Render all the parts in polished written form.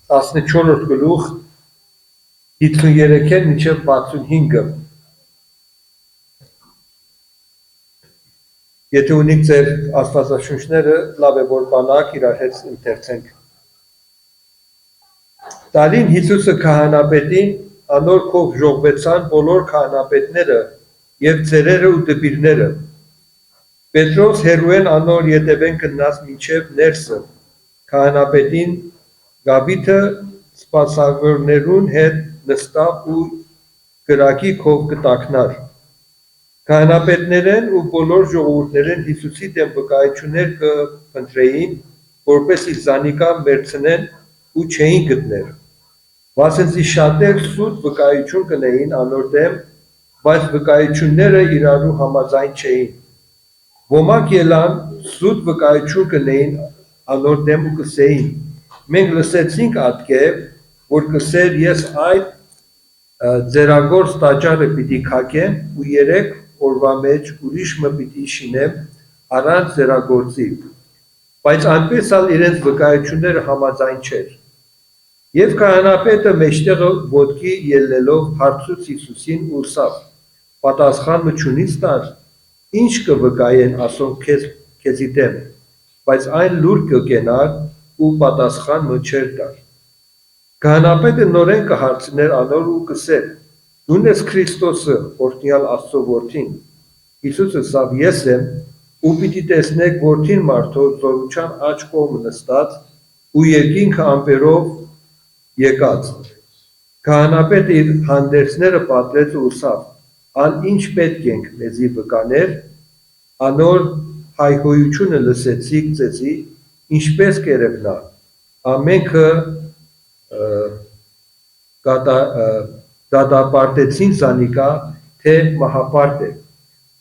14 գլուխ 53-ին մինչև 65-ը։ Եթե ունիք ձեր աստվածաշունչները, լավ է որ բանակ իրար հետ ընթերցենք։ Տալին Հիսուսը քահանապետին անոր քով ժողվեցան բոլոր քահանապետները եւ ծերերը ու դպիրները։ Պետրոս հերուեն անոր ետևեն գնաց մինչև ներսը, քահանապետին Գաբիթը սպասավորներուն հետ նստավ ու գրակի քով կտակնար։ Քահանապետներեն ու բոլոր ժողովուրդներեն Հիսուսի դեմ վկայություններ կփնտրեին, որպեսզի զանիկա մերցնեն ու չէին գտներ։ Վասնզի շատեր սուտ վկայություն կնեին անոր դեմ, բայց վկայությունները իրարու համաձայն չէին։ Ոմանք ելան սուտ վկայություն կնեին անոր դեմ ու կսեին. մենք լսեցինք ատկե, որ կսեր ես այդ ձերագործ տաճարը պիտի քակեմ ու 3 օրվա մեջ ուրիշ մը պիտի շինեմ առանց ձերագործի, բայց այնպես ալ իրենց վկայությունները համաձայն չէր։ Եվ քահանապետը մեջտեղը ոտքի ելնելով հարցուց Հիսուսին ու ըսավ. պատասխան մը չունիս տար, ինչ կվկայեն ասոն քեզի դեմ, բայց այն լուր կկենար ու պատասխան մը չեր տար։ Քահանապետը նորեն կհարցներ անոր ու կսեր. դու ես Քրիստոսը, օրհնյալ Աստծո որդին։ Հիսուսը ասավ. ես եմ, ու պիտի տեսնեք որդին մարդու զորության աջ կողմը նստած ու երկինքը ամպերով եկած։ Քահանապետը իր հանդերձները պատրեց ու ասավ. ան ինչ պետք ենք մեզի վկաներ, անոր հայհոյությունը լսեցիք ձեզի, ինչպես կերևնա, ամենքը դատապարտեցին զանիկա, թե մահապարտ է։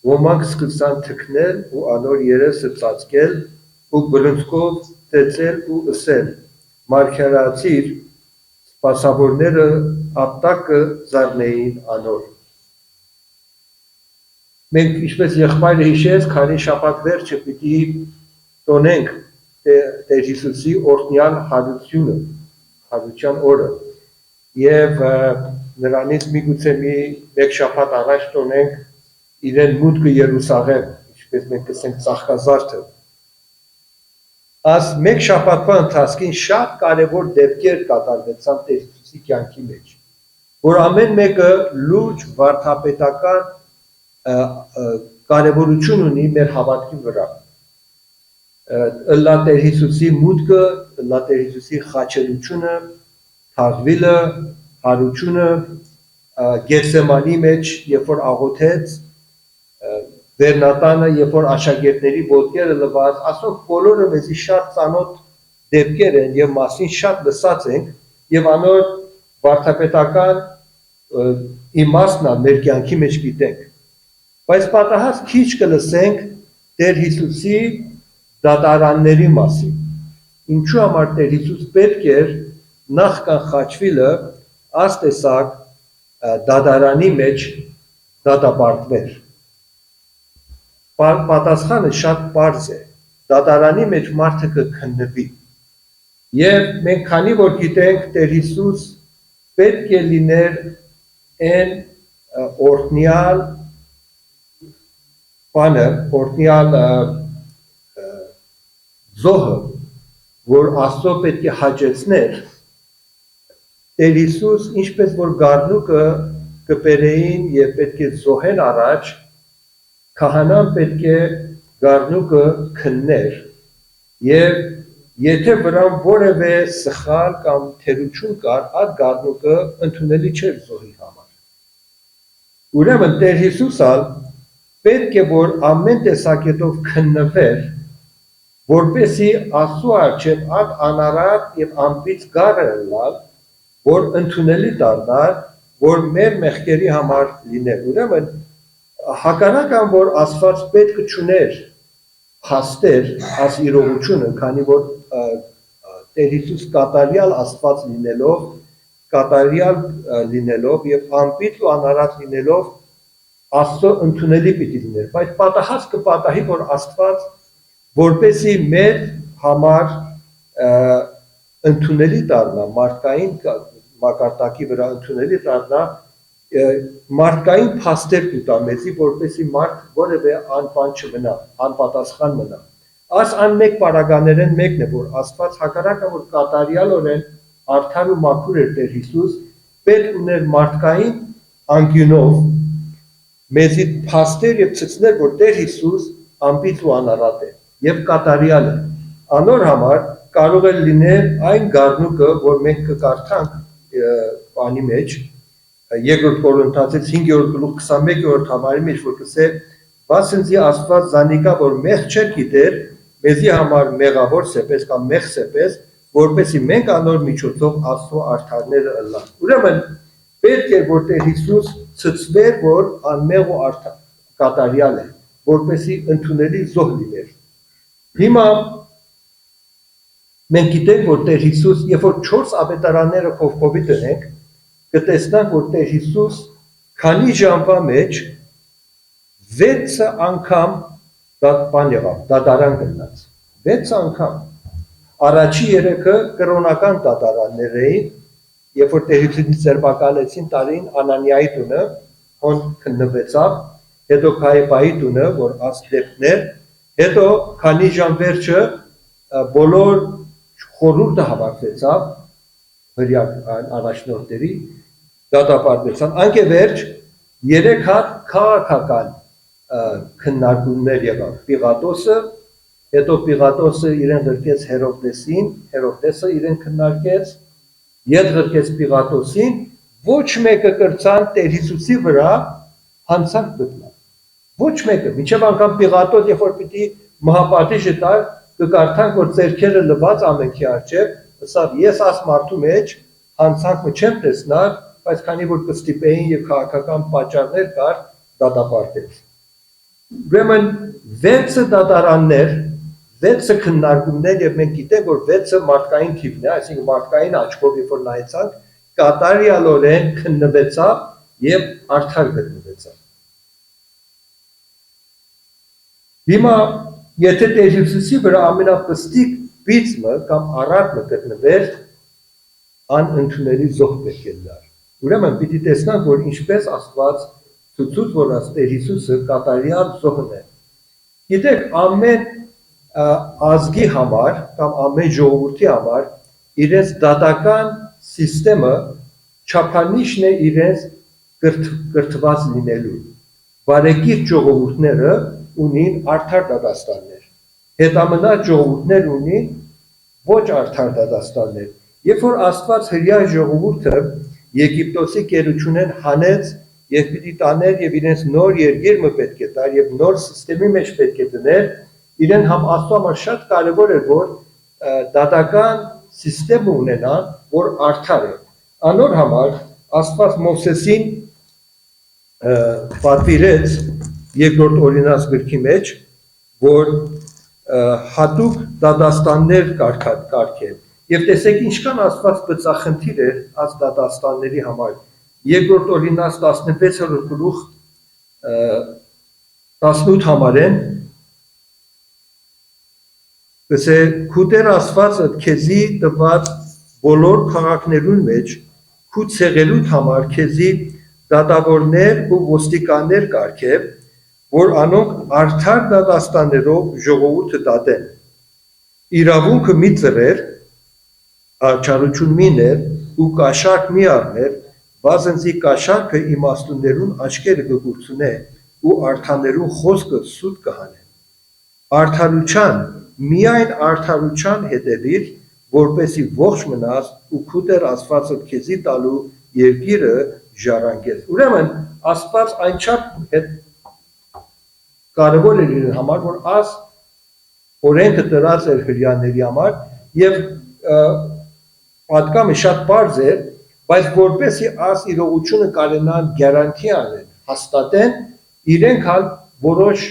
Ոմանք սկսան թքնել ու անոր երեսը ծածկել ու բռունցքով ծեծել ու ըսել. մարգարացիր, սպասավորները ապտակը զարնեին անոր։ Մենք ինչպես եղբայրը հիշեց, քանի շաբաթ վերջը պիտի տոնենք Տեր Հիսուսի օրհնյալ հարության օրը եւ նրանից միգուցե մեկ շաբաթ առաջ տոնենք իրեն մուտքը Երուսաղեմ, ինչպես մենք կսենք Ծաղկազարդը։ Աս մեկ շաբաթվա ընթացքին շատ կարևոր դեպքեր կատարվեցան Տեր Հիսուսի կյանքի մեջ, որ ամեն մեկը լուրջ վարդապետական կարևորություն ունի մեր հավատքի վրա։ Ըլլա Տեր Հիսուսի մուտքը, ըլլա Տեր Հիսուսի խաչելությունը, թաղվիլը, հարությունը, Գեթսեմանի մեջ, երբ որ աղոթեց, Վերնատանը, երբ որ աշակերտների ոտքերը լվաց, ասոնք բոլորը մեզի շատ ծանոթ դեպքեր են եւ մասին շատ լսած ենք եւ անոր վարդապետական իմաստն մեր կյանքի մեջ գիտենք։ Բայց պատահած քիչ կլսենք Տեր Հիսուսի դատարանների մասին։ Ինչու համար Տեր Հիսուս պետք էր նախքան խաչվիլը աստեսակ դատարանի մեջ դատապարտվեր։ Պատասխանը շատ պարզ է։ Դատարանի մեջ մարդը կքննվի։ Եվ մենք քանի որ գիտենք Տեր Հիսուս պետք է լիներ այն օրհնյալ բանը, օրհնյալ զոհը, որ Աստծո պետք է հաճեցներ, Տեր Հիսուս ինչպես որ գառնուկը կբերեին եւ պետք է զոհեն առաջ, քահանան պետք է գառնուկը քններ եւ եթե վրան որևէ սխալ կամ թերություն կար, այդ գառնուկը ընդունելի չէր զոհի համար։ Ուրեմն Տեր Հիսուսը պետք է որ ամեն տեսակետով քննվեր, որպեսզի Աստծո առջև այդ անարատ եւ անպիծ գառը լալ, որ ընդունելի դառնար, որ մեր մեղքերի համար լիներ։ Ուրեմն հակառակն որ Աստված պետք չուներ փաստեր աս իրողությունը, քանի որ Տեր Հիսուս կատարյալ Աստված լինելով եւ անպիծ ու անարատ լինելով Աստծո ընդունելի պիտի լիներ, բայց պատահած կպատահի որ Աստված որպեսզի մեր համար ընդունելի դառնա մարդկային մակարդակի վրա ընդունելի դառնա մարդկային փաստեր կտա մեզի, որպեսզի մարդ որևէ անպան չմնա, անպատասխան մնա։ Այս այն մեկ պարագաներեն մեկն է, որ Աստված հակառակը, որ կատարյալորեն արդար ու մաքուր էր Տեր Հիսուս, պետք ուներ մարդկային անկյունով մեզի փաստեր եւ ցույցներ, որ Տեր Հիսուս անպիծ ու անառատ է եւ կատարյալ է։ Անոր համար կարող է լինել այն գառնուկը, որ մենք կկարդանք բանի մեջ, երկրորդ Կորինթացից 5:21 համարի մեջ, որ կսե, «Վասնզի Աստված զանիկա, որ մեղ չէր գիտեր, մեզի համար մեղավոր սեպես կամ մեղ սեպես, որպեսզի մենք անոր միջոցով Աստծո արդարները ըլլանք»։ Ուրեմն պետք է որ Տեր Հիսուս ցցվեր, որ անմեղ ու կատարյալ է, որպեսզի ընդունելի զոհ լիներ։ Հիմա մենք գիտենք, որ Տեր Հիսուս, երբ որ 4 ավետարանները Քովքովի տնենք, կտեսնանք, որ Տեր Հիսուս քանի ժամվա մեջ 6 անգամ բան եղավ, դատարան գնաց։ 6 անգամ։ Առաջի 3-ը կրոնական դատարաններ էին, երբ որ Տեր Հիսուսին ձերբակալեցին տարին Անանիայի տունը, հոն քննվեցավ, հետո Քայեփայի տունը, որ ասպետներ, հետո քանի ժամ վերջը բոլոր խորհուրդը հավաքվեցավ, հրյա առաջնորդների, դատապարտվեցան, անկևերջ 3 հատ քաղաքական քննարկումներ եղավ։ Պիղատոսը, հետո Պիղատոսը իրեն գրկեց Հերովդեսին, Հերովդեսը իրեն քննարկեց, ետ գրկեց Պիղատոսին, ոչ մեկը կրցան Տեր Հիսուսի վրա հանցանք գտնալ։ Ոչ մեկը, մինչև անգամ Պիղատոս, երբ որ պիտի մահապատիժը տար, կկարդանք, որ ձեռքերը լվաց ամենքի առջև, ասավ, ես աս մարդու մեջ հանցանքը չեմ տեսնալ, բայց քանի որ կստիպեին եւ քաղաքական պատճառներ կար, դատապարտեց։ Ուրեմն 6 դատարաններ, 6 քննարկումներ եւ մենք գիտենք, որ 6-ը մարդկային թիվն է, այսինքն մարդկային աչքով երբ որ նայեցանք, կատարյալորեն քննվեցավ եւ արդար գտնվեցավ։ Հիմա եթե Տեր Հիսուսի վրա ամենապստիկ բիծը կամ առատը գտնվեր, անընդունելի զոհ պետք է լար։ Ուրեմն պիտի տեսնանք, որ ինչպես Աստված ցույց որ Տեր Հիսուսը կատարյալ զոհն է։ Գիտեք, ամեն ազգի համար կամ ամեն ժողովրդի համար իրենց դատական սիստեմը չափանիշն է իրենց կրթված լինելու։ Բարեկիր ժողովուրդները ունին արդար դատաստաններ, հետամնաց ժողովուրդներ ունին ոչ արդար դատաստաններ։ Երբ որ Աստված հրյա ժողովուրդը Եգիպտոսի գերությունեն հանեց եւ պիտի տաներ եւ իրենց նոր երկիրը պետք է տար եւ նոր սիստեմի մեջ պետք է դներ, իրեն համ Աստծո համար շատ կարեւոր էր, որ դատական սիստեմը ունենան, որ արդար է։ Անոր համար Աստված Մովսեսին պատվիրեց երկրորդ օրինաց գրքի մեջ, որ հատուկ դատաստաններ կարգել։ Եվ տեսեք ինչքան Աստված բծախնդիր էր այս դատաստանների համար։ Երկրորդ օրինաց 16-րդ գլուխ 18 համարեն գսե քու Տեր Աստվածը քեզի տված բոլոր քաղաքներուն մեջ քու ցեղելուտ համար քեզի դատավորներ ու ոստիկաններ կարգև, որ անոնք արդար դատաստաններով ժողովուրդը դատեն։ Իրավունքը մի ծրեր, արդարություն մի ներ ու կաշառք մի առներ, բազենցի կաշառքը իմաստուններուն աչքերը կգուրցունե ու արդաներուն խոսքը սուտ կհանեն։ Արդարության, միայն արդարության հետևիր, որպեսի ողջ մնաս ու քու Տեր Աստվածը քեզի տալու երկիրը ժառանգես։ Ուրեմն Աստված այնչափ կարևոր էր իր համար, որ այս օրենքը տրած էր հրյաների համար եւ պատկամը շատ բարձ էր, բայց որպեսի այս իրողությունը կարենան գարանտի անեն, հաստատեն, իրենք հալ որոշ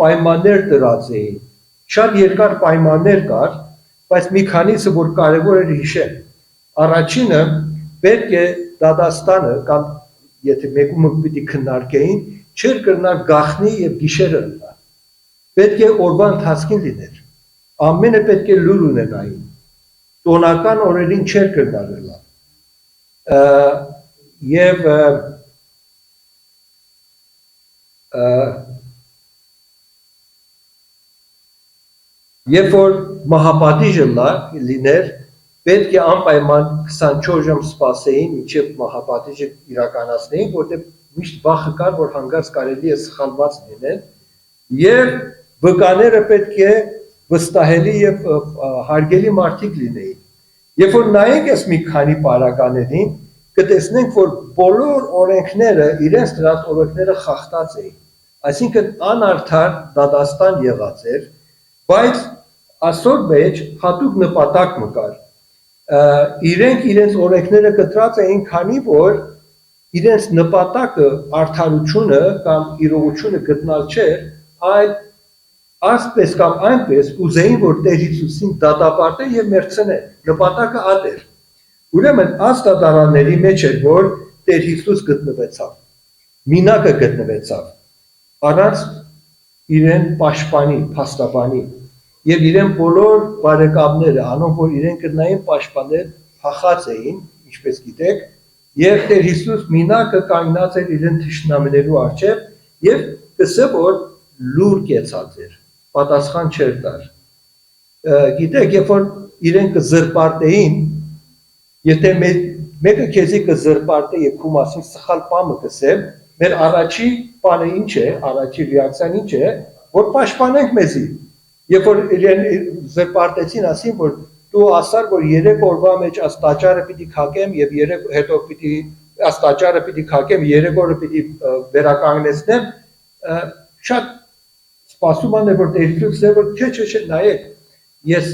պայմաններ տրած էին։ Շատ երկար պայմաններ կար, բայց մի քանիսը որ կարևոր էր հիշել։ Առաջինը պետք է դատաստանը կամ եթե մեկումը պիտի քննարկեին, չէր կրնար գախնի եւ գիշերը լա։ Պետք է օրվա ընթացքին լիներ։ Ամենը պետք է լուր ունենային։ տոնական օրերին չէր կրնալելա եւ երբ որ մահապատիժը լիներ, պետք է անպայման 24 ժամ սպասեին, մինչև մահապատիժը իրականացնեին, որտեղ միշտ վախը կար, որ հանգարց կարելի է սխալված լինեն, եւ վկաները պետք է վստահելի եւ հարգելի մարդիկ լինեին։ Երբ որ նայենք այս մի քանի պարագաներին, կտեսնենք, որ բոլոր օրենքները, իրենց դրած օրենքները խախտած էին, այսինքն անարդար դատաստան եղած էր, բայց այսօր մեջ հատուկ նպատակ մկար։ Իրենք իրենց օրենքները կտրած էին, քանի որ իրենց նպատակը արդարությունը կամ իրողությունը գտնալ չէր, այլ այսպես կամ այնպես ուզեին, որ Տեր Հիսուսին դատապարտեն եւ մերցնեն։ Նպատակը այդ էր։ Ուրեմն այս դատարանների մեջ էր, որ Տեր Հիսուս գտնվեցավ։ Մինակը գտնվեցավ։ Առանց իրեն պաշտպանի, փաստաբանի եւ իրեն բոլոր բարեկամները, անոնք որ իրեն կնային պաշտպանել, փախած էին, ինչպես գիտեք, եւ Տեր Հիսուս մինակը կանգնած էր իրեն թշնամիներու առջեւ եւ կսե որ լուր կեցած էր, պատասխան չէր տար։ Գիտեք, երբ որ իրեն կզրպարտեին, եթե մեկը քեզի կզրպարտե եւ քու մասին սխալ բանը կսեմ, մեր առաջի բանը ինչ է, առաջի ռեակցիան ինչ է, որ պաշտպանենք մեզի։ Երբ որ իրեն զրպարտեցին, ասին, որ դու ասար, որ 3 օրվա մեջ այս տաճարը պիտի քակեմ եւ 3 հետո պիտի այս տաճարը պիտի քակեմ, 3 օրը պիտի վերականգնեցնեմ, շատ սպասում ան է, որ Տեր Հիսուսը որ չէ, նայեք, ես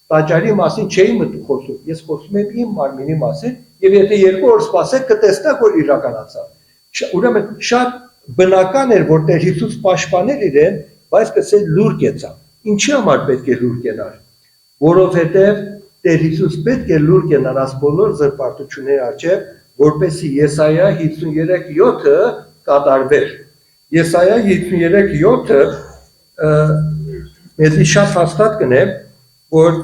տաճարի մասին չէի խոսում, ես խոսում եմ իմ մարմինի մասին եւ եթե 2 օր սպասեք կտեսնեք, որ իրականացավ։ Ուրեմն շատ բնական էր, որ Տեր Հիսուս պաշտպաներ իրեն, բայց կսել լուր կեցավ։ Ինչի համար պետք է լուր կենար, որովհետև Տեր Հիսուս պետք է լուր կենար այս բոլոր զրպարտությունների առջև, որպեսզի Եսայա 53:7-ը կատարվեր։ Եսայա 53:7-ը մեզի շատ հաստատ կնե, որ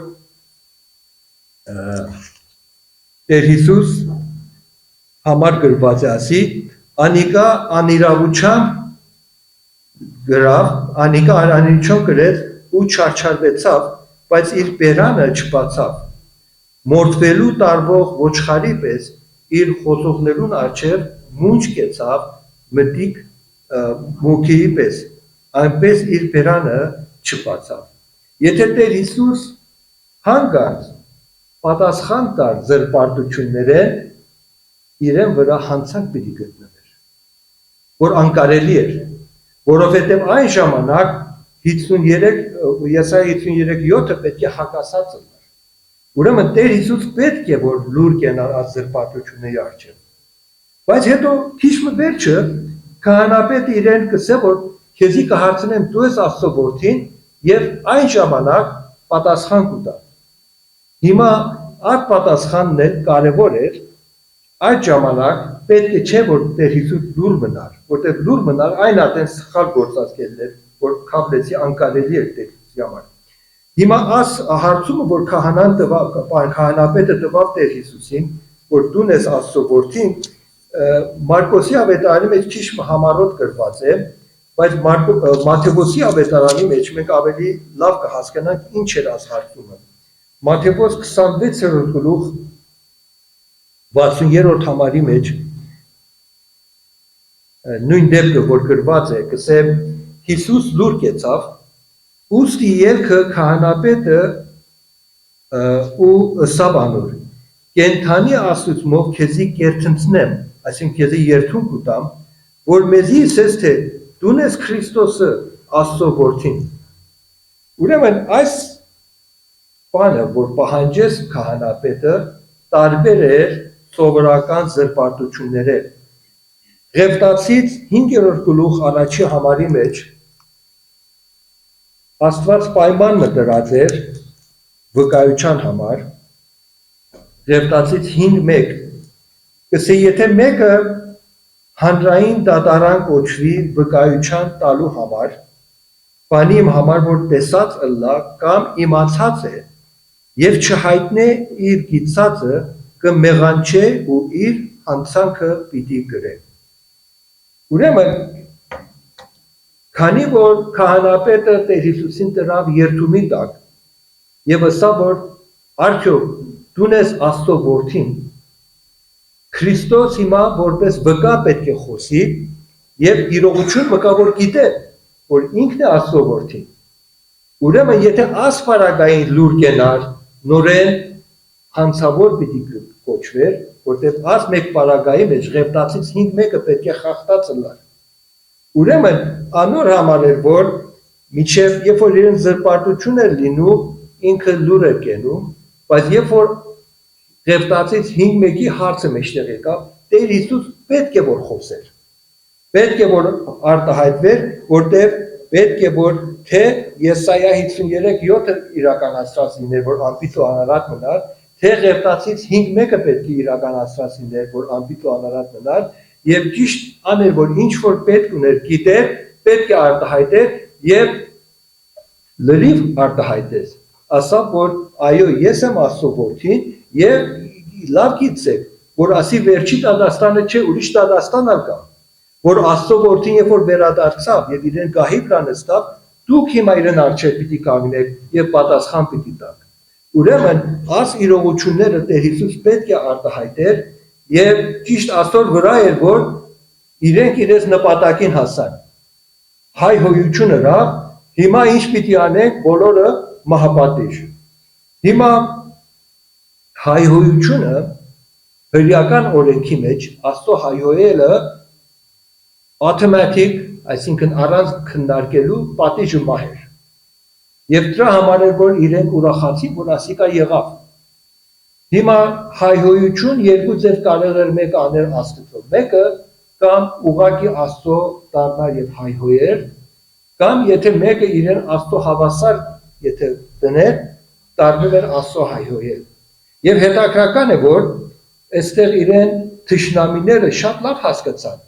Տեր Հիսուս համար գրված է ասի, անիկա անիրավությամբ գրավ, անիկա անիրավությամբ գրեց ու չարչարվեցավ, բայց իր բերանը չբացավ, մորթվելու տարվող ոչխարի պես իր խոսողներուն առջև մունջ կեցավ մտիկ մոքեի պես, այնպես իր բերանը չբացավ։ Եթե Տեր Հիսուս հանգարց պատասխան տար զրպարտություններեն, իրեն վրա հանցանք պիտի գտնվեր, որ անկարելի էր, որովհետև այն ժամանակ 53 Եսայա 53:7-ը պետք է հակասած լիներ։ Ուրեմն Տեր Հիսուս պետք է որ լուր կենար այս զրպարտությունների առջև։ Բայց հետո քիչ վերջը քահանապետը իրեն կսե որ քեզի կհարցնեմ դու ես Աստծո որդին եւ այն ժամանակ պատասխան կտա։ Հիմա այդ պատասխանն էլ կարևոր էր, այդ ժամանակ պետք է չէ որ Տեր Հիսուս լուր մնար, որտեղ լուր մնար այն ատեն սխալ գործածքներ, որ քավլեցի անկարելի էր Տեր Հիսուսի համար։ Հիմա աս հարցումը որ քահանապետը տվավ Տեր Հիսուսին, որ դու ես Աստծո որդին, Մարկոսի ավետարանի մեջ քիչ համառոտ գրված է, բայց Մատթեոսի ավետարանի մեջ մենք ավելի լավ կհասկանանք ինչ էր աս հարցումը։ Մատթեոս 26-րդ գլուխ 60-րդ համարի մեջ նույն դեպքը որ գրված է, կսեմ Հիսուս լուր կեցավ, ուստի ելքը քահանապետը ու ըսավ անոր, կենթանի Աստծուց քեզի կերտնցնեմ, այսինքն քեզի երթուն կտամ, որ մեզի ասես թե դու ես Քրիստոսը Աստծո որդին։ Ուրեմն այս բանը, որ պահանջես քահանապետը, տարբեր էր սովորական զրպարտությունները։ Ղևտացից 5-րդ գլուխ առաջի համարի մեջ Աստված պայման մտրած էր վկայության համար, Ղևտացից 5:1 կսե եթե մեկը հանրային դատարան կոչվի վկայության տալու համար, բանի իմ համար որ տեսած ըլլա կամ իմացած է, եւ չհայտնե իր գիծածը կմեղանչե ու իր հանցանքը պիտի գրե։ Ուրեմն քանի որ քահանապետը Տեր Հիսուսին տրավ երդումի տակ եւ ասավ որ արդյոք դու ես Աստծո որդին, Քրիստոս հիմա որպես վկա պետք է խոսի եւ իրողություն վկա որ գիտե որ ինքն է Աստծո որդին։ Ուրեմն եթե ասպարագային լուր կենար նորեն հանցավոր պիտի կոչվեր, որտեղ աս մեկ պարագայի մեջ Ղևտացից 5 մեկը պետք է խախտած լար։ Ուրեմն անոր համար էր որ միջև երբ որ իրեն զրպարտություն էր լինում ինքը լուր էր կենում, բայց երբ որ Ղևտացից 5 մեկի հարցը մեջտեղ եկավ, Տեր Հիսուս պետք է որ խոսեր։ Պետք է որ արտահայտվեր, որտեղ պետք է որ թե Եսայա 53:7-ը իրականացած լիներ, որ անպիտ ու անարատ մնար, թե Ղևտացից 5 մեկը պետք է իրականացած լիներ, որ անպիտ ու անարատ մնար, եւ ճիշտ աներ, որ ինչ որ պետք ուներ, գիտեր, պետք է արտահայտեր եւ լրիվ արտահայտես։ Ասավ որ այո, ես եմ Աստծո որդին եւ լավ գիտեք, որ ասի վերջի դատաստանը չէ, ուրիշ դատաստան կա, որ Աստծո որդին երբ որ վերադարձավ եւ իրեն գահի վրա նստավ, դուք հիմա իրեն առջեւ պիտի կանգնեք եւ պատասխան պիտի տաք։ Ուրեմն աս իրողությունները Տեր Հիսուս պետք է արտահայտեր եւ ճիշտ Աստծոր վրա էր որ իրենք իրենց նպատակին հասան։ Հայհոյությունը ռա, հիմա ինչ պիտի անենք, բոլորը մահապատիժ։ Հիմա հայհոյությունը հրեական օրենքի մեջ Աստծո հայհոյելը automatic, այսինքն առանց քննարկելու պատիժը մահեր։ Եվ դրա համար էր որ իրենք ուրախացին, որ ասիկա եղավ։ Հիմա հայհոյություն երկու ձև կարող էր մեկ անել Աստծո։ Մեկը կամ ուղղակի Աստծո դառնալ եւ հայհոյեր, կամ եթե մեկը իրեն Աստծո հավասար եթե դներ, դառնում էր Աստծո հայհոյել։ Եվ հետաքրական է որ այստեղ իրեն թշնամիները շատ լավ հասկացան։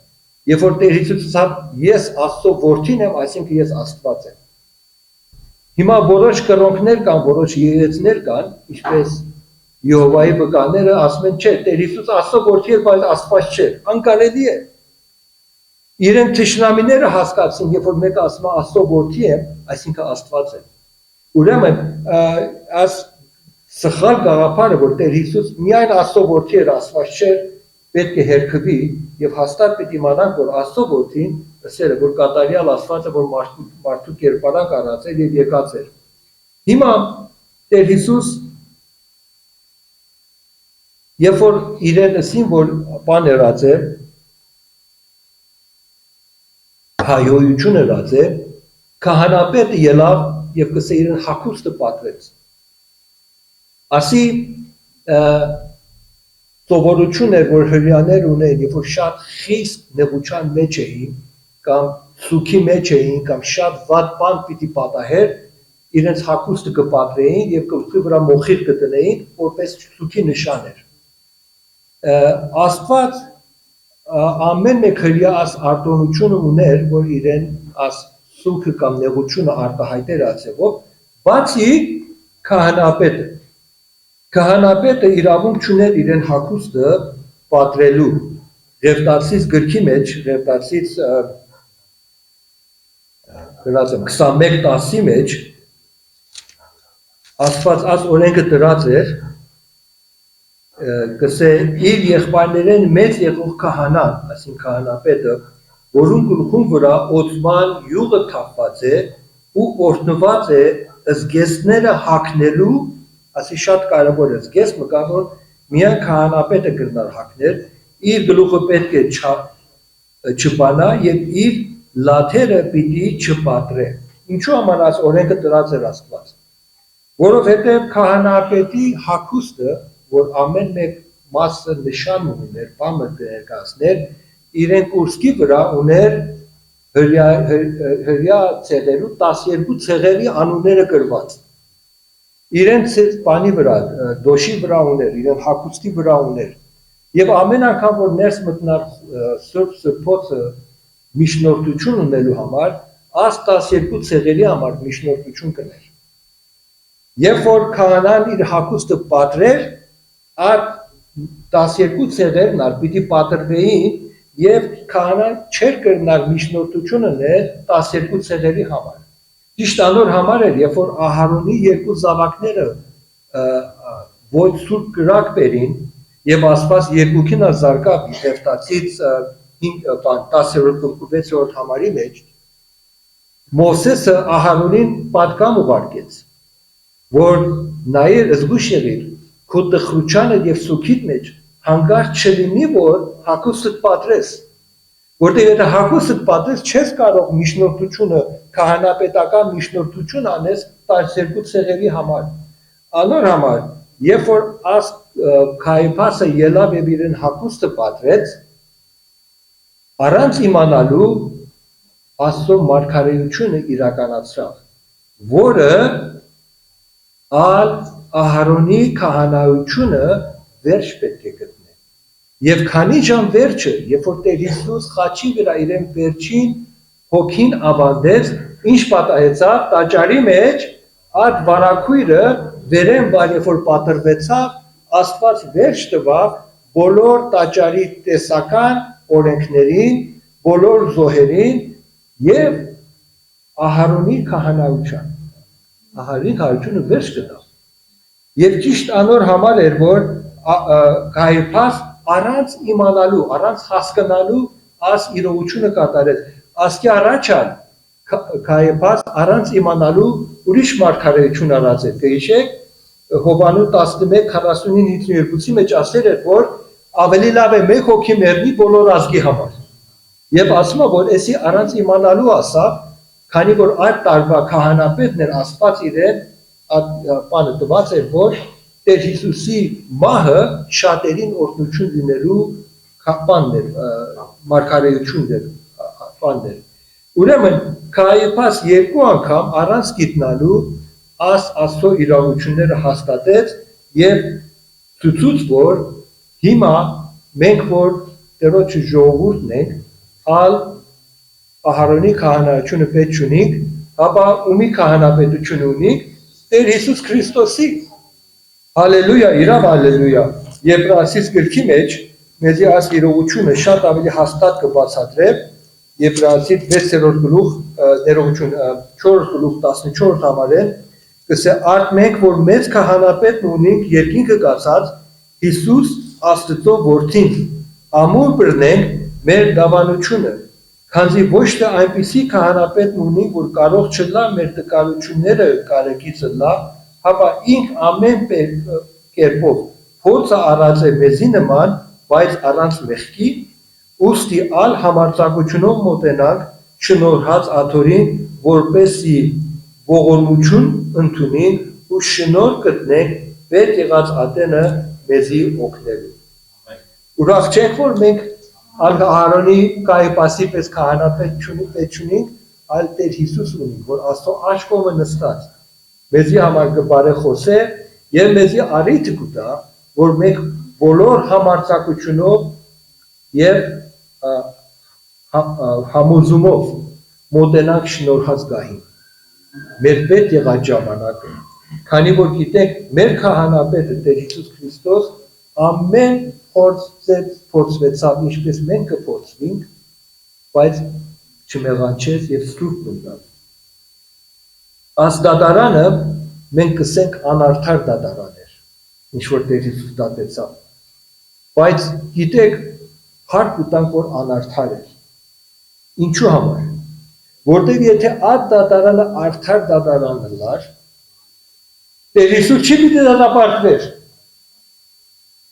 Երբ որ Տեր Հիսուսը ասավ ես Աստծո որդին եմ, այսինքն ես Աստված եմ։ Հիմա որոշ կրոնքներ կան, որոշ եկեղեցիներ կան, ինչպես Եհովայի վկաները ասում են չէ, Տեր Հիսուս Աստծո որդի է, բայց Աստված չէ, անկարելի է։ Իրեն թշնամիները հասկացին, երբ որ մեկը ասում է Աստծո որդի եմ, այսինքն Աստված է։ Ուրեմն աս սխալ գաղափարը, որ Տեր Հիսուս միայն Աստծո որդի էր, Աստված չէր, պետք է հերքվի եւ հաստատ պետք է իմանանք, որ Աստծո որդին ասել է, որ կատարյալ Աստվածը, որ մարդու կերպարանք առածել եւ եկած էր։ Հիմա Տեր Հիսուս երբ որ իրեն ասին, որ բան երած է, հայհոյություն երած է, քահանապետը ելավ եւ կսե իրեն հագուստը պատվեց։ Ասի սովորություն էր, որ հրեաներ ունեն, երբ որ շատ խիստ նեղության մեջ էին, կամ սուքի մեջ էին, կամ շատ վատ բան պիտի պատահեր, իրենց հագուստը կպատրեին եւ գլխի վրա մոխիր կտնեին, որպես սուքի նշան էր։ Աստված ամեն մեկ հրեա աս արտոնությունը ուներ, որ իրեն աս սուքը կամ նեղությունը արտահայտեր ասեղով, բացի քահանապետը։ Քահանապետը իրավունք չուներ իրեն հագուստը պատրելու։ Ղևտացից գրքի մեջ, Ղևտացից 21:10-ի մեջ Աստված աս օրենքը դրած էր, կսե իր եղբայրներեն մեծ եղող քահանան, այսինքն քահանապետը, որում գլխում վրա օծման յուղը թափված է ու օրհնված է զգեստները հագնելու, ասի շատ կարևոր է զգեստ մկա որ միայն քահանապետը կրնար հագնել, իր գլուխը պետք է չբանա եւ իր լաթերը պիտի չպատրե։ Ինչու համար այս օրենքը դրած էր Աստված։ Որովհետեւ քահանապետի հագուստը, որ ամեն մեկ մասը նշան ուներ, բանը ներկայացներ, իրեն կուրսկի վրա ուներ հրյա ցեղերու 12 ցեղերի անունները գրված։ Իրենց բանի վրա, դոշի վրա ուներ, իրեն հագուստի վրա ուներ։ Եվ ամեն անգամ որ ներս մտնար Սուրբ Սրբոցը միջնորդություն ունելու համար, աս 12 ցեղերի համար միջնորդություն կներ։ Երբ որ քահանան իր հագուստը պատրեր, այդ 12 ցեղերն ալ պիտի պատրվեին եւ քահանան չէր կրնալ միջնորդությունը ներ 12 ցեղերի համար։ Ճիշտ անոր համար էր, երբ որ Ահարոնի երկու զավակները ոչ սուրբ կրակ բերին եւ ասված երկուքին զարգավ Եփտացից 10-6 համարի մեջ Մովսեսը Ահարոնին պատկամ ուղարկեց, որ նայեր զգուշ եղիր քո տխրուչանը եւ սուքիդ մեջ հանգարց չլինի, որ հագուստդ պատրես, որտեղ եթե հագուստդ պատրես չես կարող միջնորդությունը քահանապետական միջնորդություն անես 12 ցեղերի համար։ Անոր համար, երբ որ Քայփասը ելավ եւ իրեն հագուստը պատրեց, առանց իմանալու Աստծո մարգարեությունը իրականացավ, որը Ահարոնի քահանայությունը վերջ պետք է գտնե։ Եվ քանի ժամ վերջը, երբ որ Տեր Հիսուս խաչի վրա իրեն վերջին հոգին ավանդեց, ինչ պատահեցավ, տաճարի մեջ այդ վարակույրը վերեն վար, երբ որ պատրվեցավ, Աստված վերջ տվավ բոլոր տաճարի տեսական օրենքներին, բոլոր զոհերին եւ Ահարոնի քահանայության։ Ահարոնի քահանայությունը վերջ գտավ։ Եվ ճիշտ անոր համար էր, որ Քայփաս առանց իմանալու, առանց հասկանալու աս իրողությունը կատարեց։ Ասկի առաջալ Քայփաս առանց իմանալու ուրիշ մարգարեություն արած էր։ Գիշեք Հովանու 11:49-52-ի մեջ ասել էր, որ ավելի լավ է մեկ հոգի մեռնի բոլոր ազգի համար։ Եվ ասում է, որ էսի առանց իմանալու ասավ, քանի որ այդ տարվա քահանապետն էր Աստված իրեն բանը տված էր, որ Տեր Հիսուսի մահը շատերին օրհնություն լինելու բաններ, մարգարեություններ, բաններ։ Ուրեմն Քայփաս երկու անգամ առանց գիտնալու Աստծո իրավունքները հաստատեց եւ ցույց որ հիմա մենք որ Տերոջի ժողովուրդն ենք, Ահարոնի քահանայությունը պետք չունենք, ապա ումի քահանապետություն ունենք Տեր Հիսուս Քրիստոսի։ Հալելույա, իրավ հալելույա։ Եբրայեցիս գրքի մեջ մեզի այս իրողությունը շատ ավելի հաստատ կբացատրե։ Եբրայեցիս 6-րդ գլուխ ներողություն 4 գլուխ 14 համարեն կսե արդ մենք որ մեծ քահանապետ ունենք երկինքը գացած Հիսուս Աստծո որդին ամուր բռնենք մեր դավանությունը քանզի ոչ թե այնպիսի քահանապետ ունենք որ կարող չլա մեր տկարությունները կարեկից լա հապա ինք ամեն կերպով փորձը առած է մեզի նման բայց առանց մեղքի ուստի ալ համարձակությունով մոտենանք շնորհած աթորին որպեսի ողորմություն ընդունենք ու շնորհ գտնենք պետք եղած ատենը մեզի օգնելու։ Ուրախ չենք, որ մենք Ահարոնի Քայփասի պես քահանապետ չունենք, այլ Տեր Հիսուս ունենք, որ Աստծո աջ կողմը նստած մեզի համար կբարեխոսե եւ մեզի առիթ կտա, որ մենք բոլոր համարձակությունով եւ համոզումով մոտենանք շնորհած գահին։ Մեր պետք եղած ժամանակը, քանի որ գիտեք, մեր քահանապետը Տեր Հիսուս Քրիստոս ամեն փորձվեցավ, ինչպես մենք կփորձվենք, բայց չմեղանչեց եւ սուրբ մնաց։ Աս դատարանը մենք կսենք անարդար դատարան էր, ինչ որ Տեր Հիսուս դատեցավ։ Բայց գիտեք, հարկ ուտանք, որ անարդար էր։ Ինչու համար։ Որտեղ եթե այդ դատարանը արդար դատարան լար, Տեր Հիսուս չի պիտի դատապարտվեր։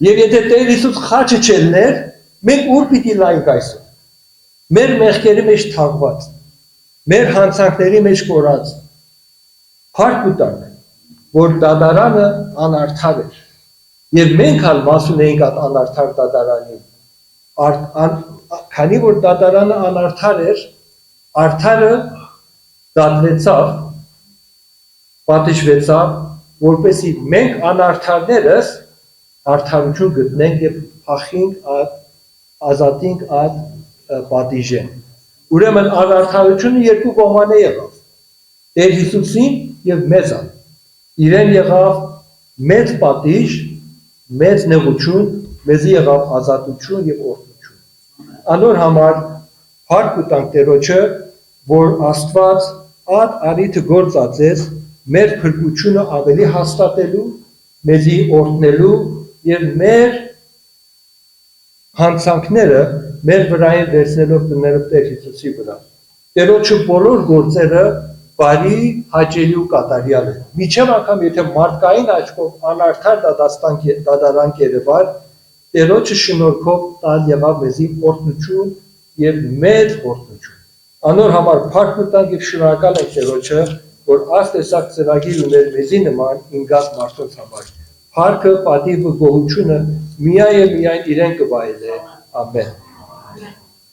Եվ եթե Տեր Հիսուս խաչը չելներ, մենք ուր պիտի լայնք այսօր։ Մեր մեղքերի մեջ թաղված, մեր հանցանքների մեջ կորած, հարկ ուտանք, որ դատարանը անարդար էր։ Եվ մենք հալ մաս ունեինք այդ անարդար դատարանին։ Քանի որ դատարանը անարդար էր, արդարը դատվեցավ, պատժվեցավ, որպեսզի մենք անարդարներս արդարություն գտնենք եւ փախենք ազատենք այդ պատիժեն։ Ուրեմն անարդարությունը երկու կողմանը եղավ. Տեր Հիսուսին եւ մեզան։ իրեն եղավ մեծ պատիժ, մեծ նեղություն, մեզի եղավ ազատություն եւ օրհնություն։ Անոր համար հարկ ու տանք Տերոջը, որ Աստված ատ արիթը գործածեց մեր փրկությունը ավելի հաստատելու, մեզի օրհնելու եւ մեր հանցանքները մեր վրային վերցնելով դնելով Տեր Հիսուսի վրա։ Տերոջը բոլոր գործերը բարի, հաճելի ու կատարյալ են։ Միջև անգամ եթե մարդկային աչքով անարդար դատարանք երևար, Տերոջը շնորհքով տալ եղավ մեզի օրհնություն եւ մեծ օրհնություն։ Անոր համար փառք ու տանք եւ շնորհակալ ենք Տերոջը, որ աստեսակ ծրագիր ուներ մեզի նման ինգած մարդոց համար։ Փառքը, պատիվը, գոհությունը միայն իրեն կվայելե։ Ամեն։